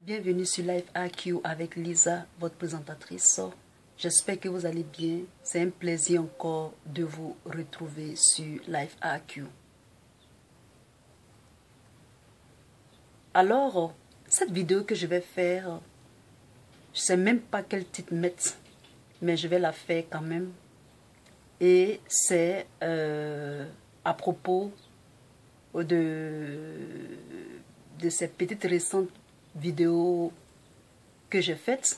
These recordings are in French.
Bienvenue sur Life AQ avec Lisa, votre présentatrice. J'espère que vous allez bien. C'est un plaisir encore de vous retrouver sur Life AQ. Alors, cette vidéo que je vais faire, je ne sais même pas quel titre mettre, mais je vais la faire quand même. Et c'est à propos de ces petites récentes vidéos que j'ai faites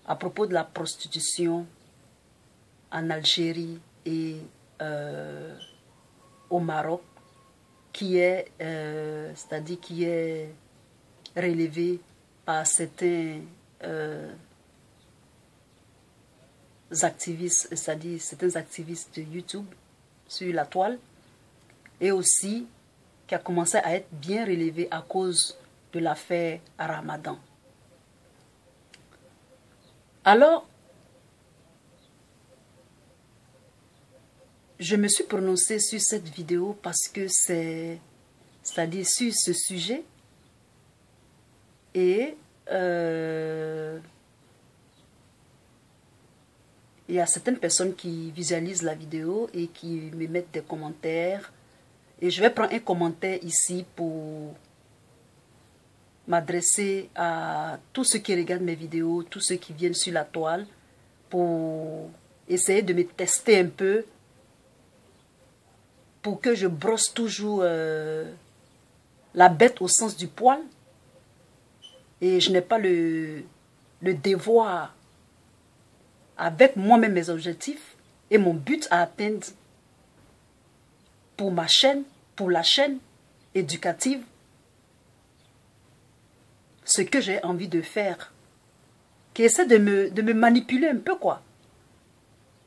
à propos de la prostitution en Algérie et au Maroc, qui est, c'est-à-dire qui est relevée par certains activistes, c'est-à-dire certains activistes de YouTube sur la toile, et aussi qui a commencé à être bien relevée à cause de l'affaire Ramadan. Alors, je me suis prononcée sur cette vidéo parce que c'est-à-dire sur ce sujet, et il y a certaines personnes qui visualisent la vidéo et qui me mettent des commentaires. Et je vais prendre un commentaire ici pour m'adresser à tous ceux qui regardent mes vidéos, tous ceux qui viennent sur la toile, pour essayer de me tester un peu, pour que je brosse toujours la bête au sens du poil. Et je n'ai pas le devoir, avec moi-même mes objectifs et mon but à atteindre pour ma chaîne, pour la chaîne éducative, ce que j'ai envie de faire, qui essaie de me manipuler un peu, quoi.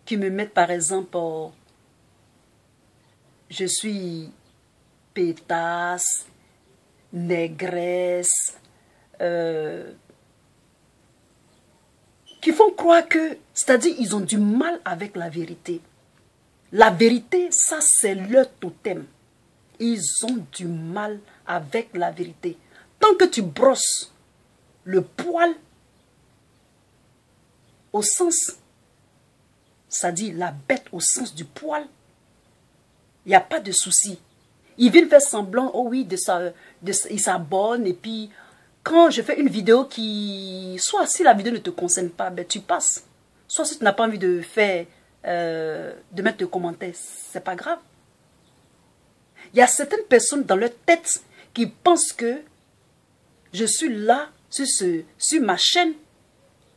Qui me mettent par exemple, je suis pétasse, négresse, qui font croire que, c'est-à-dire ils ont du mal avec la vérité. La vérité, ça c'est leur totem. Ils ont du mal avec la vérité. Tant que tu brosses le poil au sens, c'est-à-dire la bête au sens du poil, il n'y a pas de souci. Ils viennent faire semblant, oh oui, ils s'abonnent, et puis quand je fais une vidéo qui, soit si la vidéo ne te concerne pas, ben tu passes. Soit si tu n'as pas envie de faire, de mettre de commentaires, c'est pas grave. Il y a certaines personnes dans leur tête qui pensent que je suis là sur ma chaîne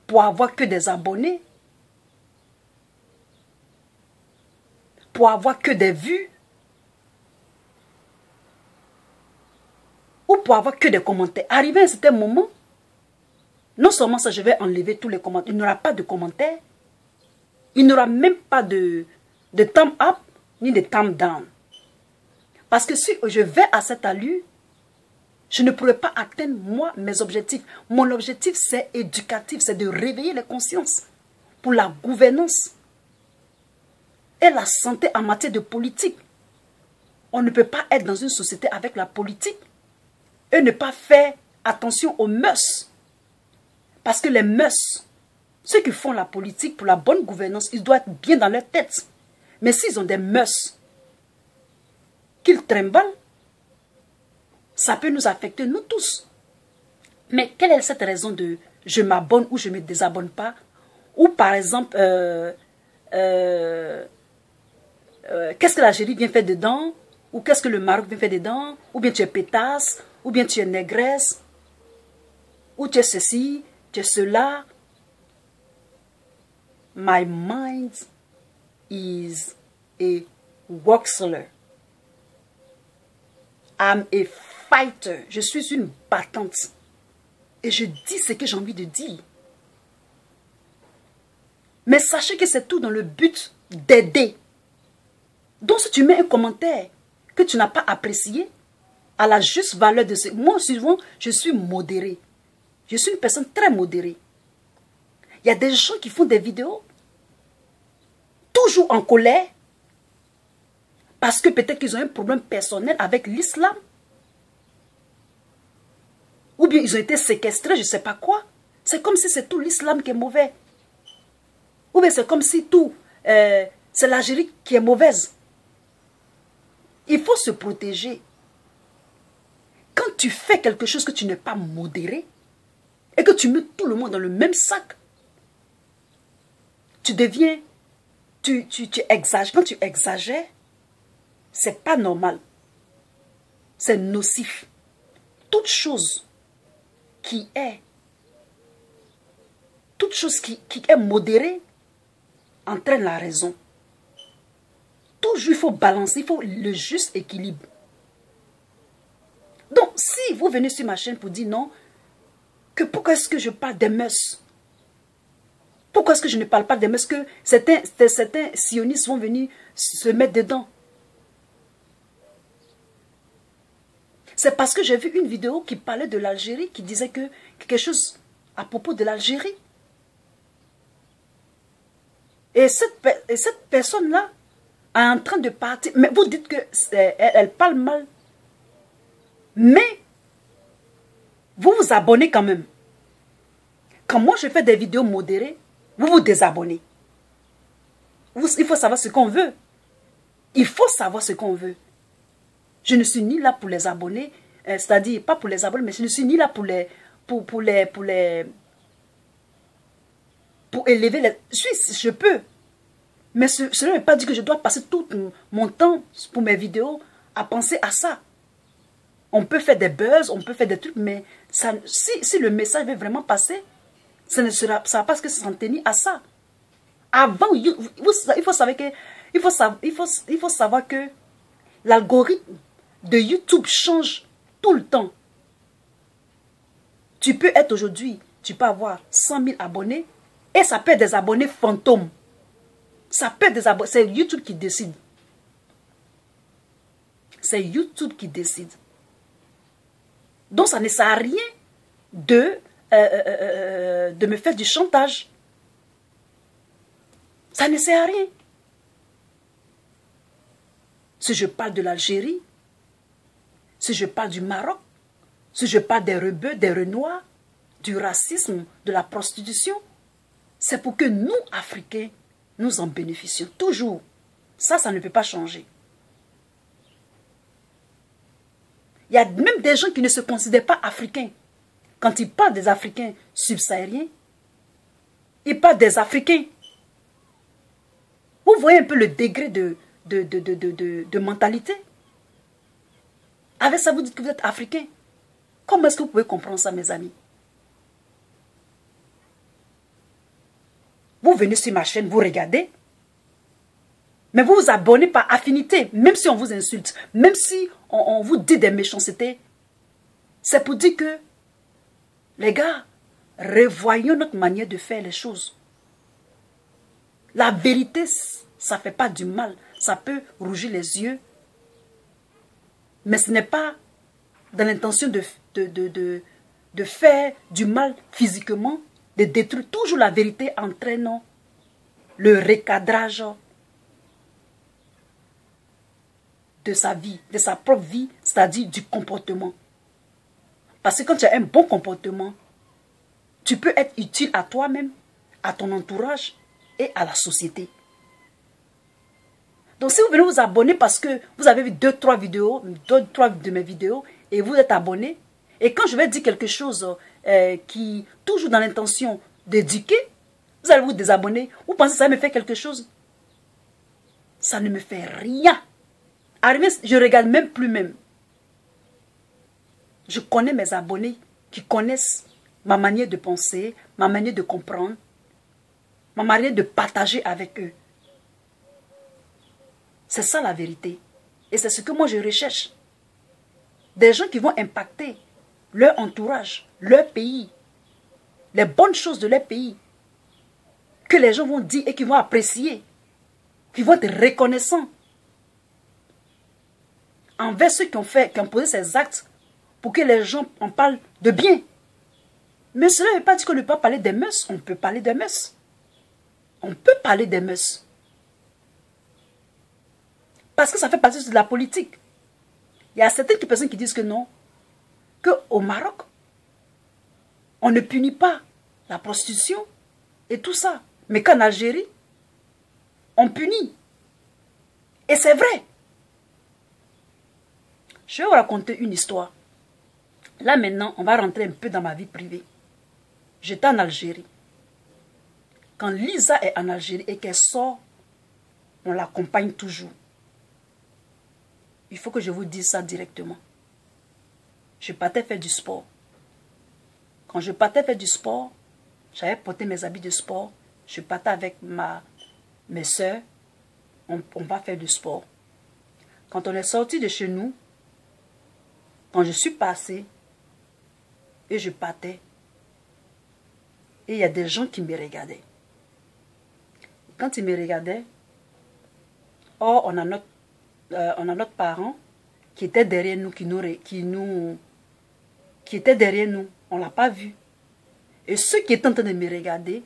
pour avoir que des abonnés, pour avoir que des vues, ou pour avoir que des commentaires. Arrivé à un certain moment, non seulement ça, je vais enlever tous les commentaires, il n'y aura pas de commentaires, il n'y aura même pas de thumb up, ni de thumb down. Parce que si je vais à cette allure, je ne pourrai pas atteindre, moi, mes objectifs. Mon objectif, c'est éducatif, c'est de réveiller les consciences pour la gouvernance et la santé en matière de politique. On ne peut pas être dans une société avec la politique et ne pas faire attention aux mœurs. Parce que les mœurs, ceux qui font la politique pour la bonne gouvernance, ils doivent être bien dans leur tête. Mais s'ils ont des mœurs qu'ils trimballent, ça peut nous affecter, nous tous. Mais quelle est cette raison de je m'abonne ou je ne me désabonne pas? Ou par exemple, qu'est-ce que l'Algérie vient faire dedans? Ou qu'est-ce que le Maroc vient faire dedans? Ou bien tu es pétasse? Ou bien tu es négresse? Ou tu es ceci, tu es cela? My mind is a workseller. I'm a fighter. Je suis une battante. Et je dis ce que j'ai envie de dire. Mais sachez que c'est tout dans le but d'aider. Donc si tu mets un commentaire que tu n'as pas apprécié, à la juste valeur de ce... Moi, souvent, je suis modérée. Je suis une personne très modérée. Il y a des gens qui font des vidéos toujours en colère parce que peut-être qu'ils ont un problème personnel avec l'islam. Ou bien ils ont été séquestrés, je ne sais pas quoi. C'est comme si c'est tout l'islam qui est mauvais. Ou bien c'est comme si tout, c'est l'Algérie qui est mauvaise. Il faut se protéger. Quand tu fais quelque chose que tu n'es pas modéré, et que tu mets tout le monde dans le même sac, tu deviens, tu exagères. Quand tu exagères, c'est pas normal. C'est nocif. Toute chose qui est modérée entraîne la raison. Toujours il faut balancer, il faut le juste équilibre. Donc si vous venez sur ma chaîne pour dire non, que pourquoi est-ce que je parle des mœurs? Pourquoi est-ce que je ne parle pas des mœurs? Que certains sionistes vont venir se mettre dedans. C'est parce que j'ai vu une vidéo qui parlait de l'Algérie, qui disait que quelque chose à propos de l'Algérie. Et cette personne-là est en train de partir. Mais vous dites qu'elle parle mal. Mais vous vous abonnez quand même. Quand moi je fais des vidéos modérées, vous vous désabonnez. Il faut savoir ce qu'on veut. Il faut savoir ce qu'on veut. Je ne suis ni là pour les abonnés, c'est-à-dire pas pour les abonnés, mais je ne suis ni là pour élever les... Je peux. Mais cela ne veut pas dire que je dois passer tout mon temps pour mes vidéos à penser à ça. On peut faire des buzz, on peut faire des trucs, mais ça, si le message veut vraiment passer, ça ne sera pas parce que s'en tenir à ça. Avant, il faut savoir que l'algorithme de YouTube change tout le temps. Tu peux être aujourd'hui, tu peux avoir 100 000 abonnés et ça peut être des abonnés fantômes. Ça peut être des abonnés, c'est YouTube qui décide. C'est YouTube qui décide. Donc ça ne sert à rien de me faire du chantage. Ça ne sert à rien. Si je parle de l'Algérie, si je parle du Maroc, si je parle des rebeux, des renois, du racisme, de la prostitution, c'est pour que nous, Africains, nous en bénéficions. Toujours. Ça ne peut pas changer. Il y a même des gens qui ne se considèrent pas africains. Quand ils parlent des Africains subsahariens, ils parlent des Africains. Vous voyez un peu le degré de mentalité. Avec ça, vous dites que vous êtes africain. Comment est-ce que vous pouvez comprendre ça, mes amis? Vous venez sur ma chaîne, vous regardez. Mais vous vous abonnez par affinité, même si on vous insulte, même si on vous dit des méchancetés. C'est pour dire que, les gars, revoyons notre manière de faire les choses. La vérité, ça ne fait pas du mal. Ça peut rougir les yeux. Mais ce n'est pas dans l'intention de faire du mal physiquement, de détruire. Toujours la vérité entraînant le recadrage de sa vie, de sa propre vie, c'est-à-dire du comportement. Parce que quand tu as un bon comportement, tu peux être utile à toi-même, à ton entourage et à la société. Donc si vous venez vous abonner parce que vous avez vu 2-3 vidéos, 2-3 de mes vidéos, et vous êtes abonné, et quand je vais dire quelque chose qui, toujours dans l'intention d'éduquer, vous allez vous désabonner. Vous pensez que ça me fait quelque chose? Ça ne me fait rien. Arrivé, je ne regarde même plus même. Je connais mes abonnés qui connaissent ma manière de penser, ma manière de comprendre, ma manière de partager avec eux. C'est ça la vérité. Et c'est ce que moi je recherche. Des gens qui vont impacter leur entourage, leur pays, les bonnes choses de leur pays, que les gens vont dire et qui vont apprécier, qui vont être reconnaissants envers ceux qui ont posé ces actes pour que les gens en parlent de bien. Mais cela ne veut pas dire qu'on ne peut pas parler des mœurs. On peut parler des mœurs. On peut parler des mœurs. Parce que ça fait partie de la politique. Il y a certaines personnes qui disent que non. Qu'au Maroc, On ne punit pas la prostitution et tout ça. Mais qu'en Algérie, on punit. Et c'est vrai. Je vais vous raconter une histoire. Là maintenant, on va rentrer un peu dans ma vie privée. J'étais en Algérie. Quand Lisa est en Algérie et qu'elle sort, on l'accompagne toujours. Il faut que je vous dise ça directement. Je partais faire du sport. Quand je partais faire du sport, j'avais porté mes habits de sport. Je partais avec mes soeurs. On va faire du sport. Quand on est sorti de chez nous, quand je suis passée et je partais, et il y a des gens qui me regardaient. Quand ils me regardaient, oh, on a notre parent qui était derrière nous, qui était derrière nous. On ne l'a pas vu. Et ceux qui étaient en train de me regarder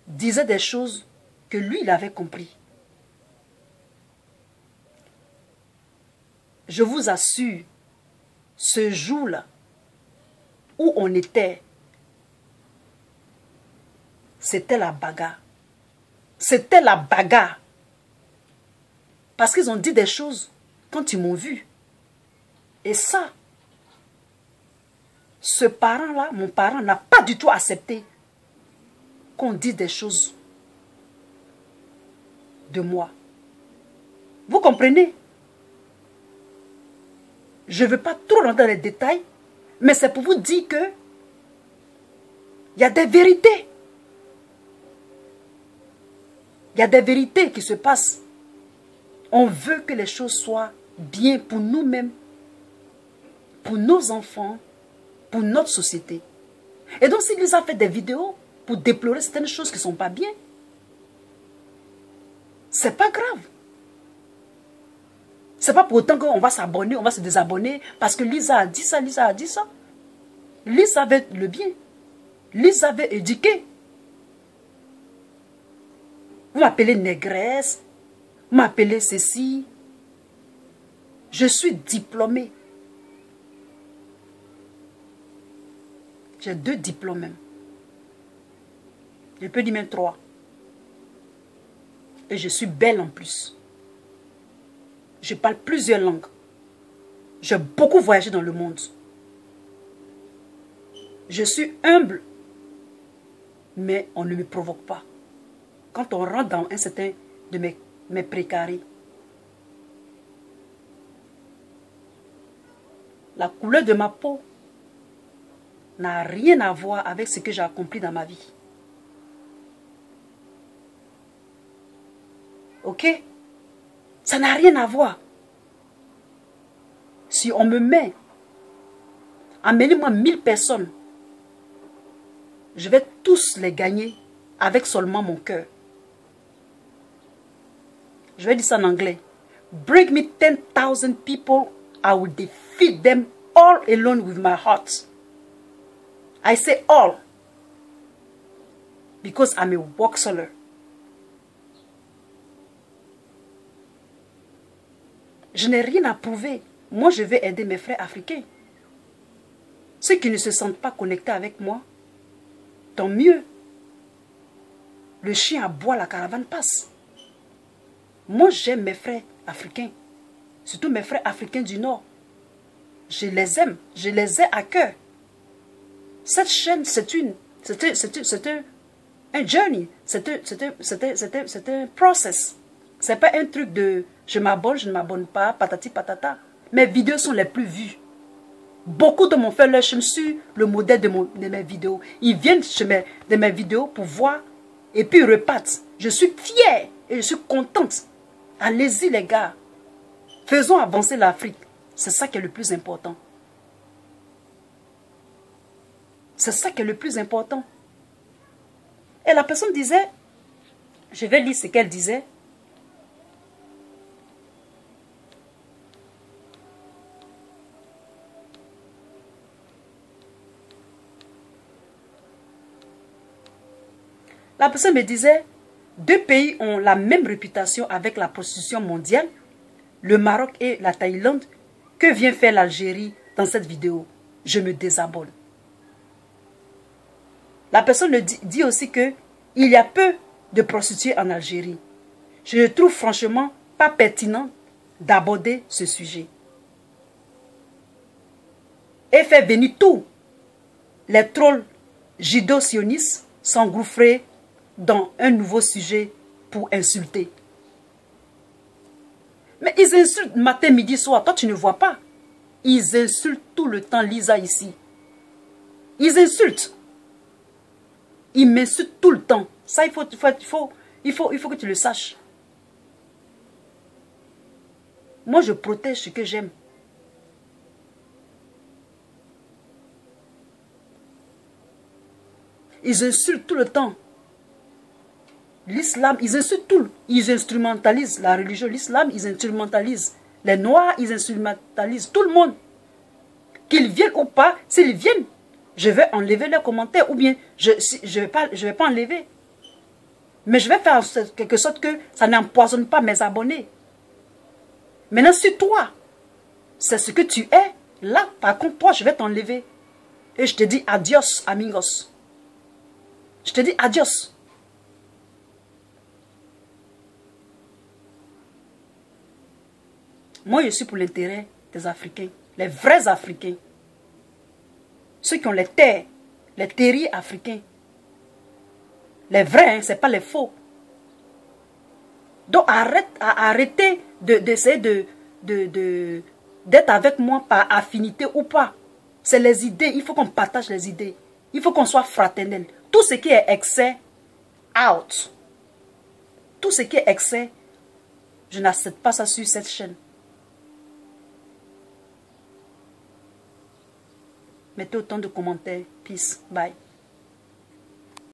disaient des choses que lui, il avait compris. Je vous assure, ce jour-là, où on était, c'était la bagarre. C'était la bagarre. Parce qu'ils ont dit des choses quand ils m'ont vu. Et ça, ce parent-là, mon parent, n'a pas du tout accepté qu'on dise des choses de moi. Vous comprenez? Je ne veux pas trop rentrer dans les détails, mais c'est pour vous dire que il y a des vérités. Il y a des vérités qui se passent. On veut que les choses soient bien pour nous-mêmes, pour nos enfants, pour notre société. Et donc, s'il nous a fait des vidéos pour déplorer certaines choses qui ne sont pas bien, c'est pas grave. C'est pas pour autant qu'on va s'abonner, on va se désabonner, parce que Lisa a dit ça, Lisa a dit ça. Lisa avait le bien. Lisa avait éduqué. Vous m'appelez négresse, vous m'appelez ceci. Je suis diplômée. J'ai 2 diplômes même. Je peux dire même 3. Et je suis belle en plus. Je parle plusieurs langues. J'ai beaucoup voyagé dans le monde. Je suis humble. Mais on ne me provoque pas. Quand on rentre dans un certain de mes précaries, la couleur de ma peau n'a rien à voir avec ce que j'ai accompli dans ma vie. Ok? Ça n'a rien à voir. Si on me met, amenez-moi 1000 personnes, je vais tous les gagner avec seulement mon cœur. Je vais dire ça en anglais. Bring me 10,000 people, I will defeat them all alone with my heart. I say all. Because I'm a walk seller. Je n'ai rien à prouver. Moi, je vais aider mes frères africains. Ceux qui ne se sentent pas connectés avec moi, tant mieux. Le chien aboie, la caravane passe. Moi, j'aime mes frères africains. Surtout mes frères africains du Nord. Je les aime. Je les ai à cœur. Cette chaîne, c'est un journey. C'est un process. C'est pas un truc de je m'abonne, je ne m'abonne pas, patati patata. Mes vidéos sont les plus vues. Beaucoup de m'ont fait leur chaîne sur le modèle de mes vidéos. Ils viennent de mes vidéos pour voir et puis ils repartent. Je suis fière et je suis contente. Allez-y les gars. Faisons avancer l'Afrique. C'est ça qui est le plus important. C'est ça qui est le plus important. Et la personne disait, je vais lire ce qu'elle disait. La personne me disait, 2 pays ont la même réputation avec la prostitution mondiale, le Maroc et la Thaïlande. Que vient faire l'Algérie dans cette vidéo, je me désabonne. La personne dit aussi que il y a peu de prostituées en Algérie. Je ne trouve franchement pas pertinent d'aborder ce sujet. Et fait venir tous les trolls judo-sionistes s'engouffrer dans un nouveau sujet pour insulter. Mais ils insultent matin, midi, soir. Toi, tu ne vois pas. Ils insultent tout le temps Lisa ici. Ils insultent. Ils m'insultent tout le temps. Ça, il faut que tu le saches. Moi, je protège ce que j'aime. Ils insultent tout le temps. L'islam, ils insultent tout. Ils instrumentalisent la religion. L'islam, ils instrumentalisent. Les noirs, ils instrumentalisent tout le monde. Qu'ils viennent ou pas, s'ils viennent, je vais enlever leurs commentaires ou bien je vais pas enlever. Mais je vais faire en quelque sorte que ça n'empoisonne pas mes abonnés. Maintenant, si toi, c'est ce que tu es, là, par contre, toi, je vais t'enlever. Et je te dis adios, amigos. Je te dis adios. Moi, je suis pour l'intérêt des Africains, les vrais Africains. Ceux qui ont les terres, les terriers africains. Les vrais, hein, ce n'est pas les faux. Donc arrêtez d'essayer d'être avec moi par affinité ou pas. C'est les idées, il faut qu'on partage les idées. Il faut qu'on soit fraternel. Tout ce qui est excès, out. Tout ce qui est excès, je n'accepte pas ça sur cette chaîne. Mettez autant de commentaires. Peace. Bye.